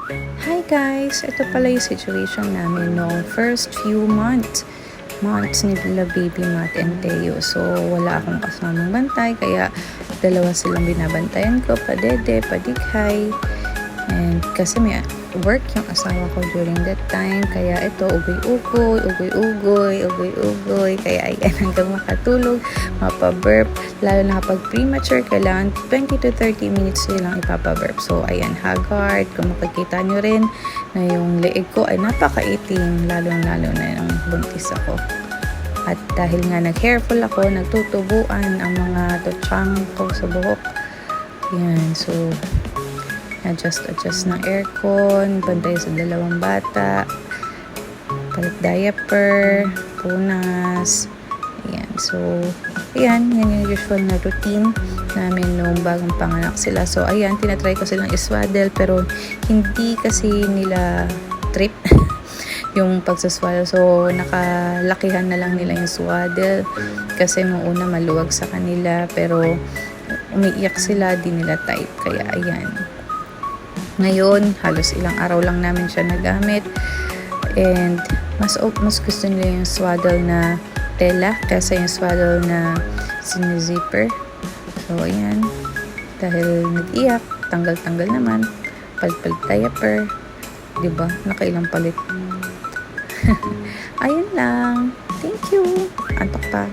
Hi guys! Ito pala yung situation namin noong first few months nila baby Matt and Teo. So, wala akong kasamang bantay, kaya dalawa silang binabantayan ko, padede, padighay. And kasi may work yung asawa ko during that time, kaya ito, ugoy-ugoy, kaya ayan, hanggang makatulog, mapaburp, lalo na kapag premature, kailangan 20 to 30 minutes silang ipapaburp. So, ayan, haggard, kung makikita nyo rin na yung leeg ko ay napakaitim, lalo na yung buntis ako. At dahil nga nag-hairful ako, nagtutubuan ang mga totsang ko sa buhok. Yan, so adjust ng aircon, bantay sa dalawang bata, palit diaper, punas. Ayan, so ayan, yan yung usual na routine namin nung bagong panganak sila. So ayan, tinatry ko silang iswaddle, pero hindi kasi nila trip yung pagsaswaddle. So nakalakihan na lang nila yung swaddle kasi nung una maluwag sa kanila, pero umiiyak sila, di nila type, kaya ayan. Ngayon, halos ilang araw lang namin siya nagamit, and mas gusto nila yung swaddle na tela kaysa yung swaddle na sinizipper. So ayan, dahil nag-iyak, tanggal naman, palit diaper, diba? Nakailang palit. Ayun lang, thank you, antok pa.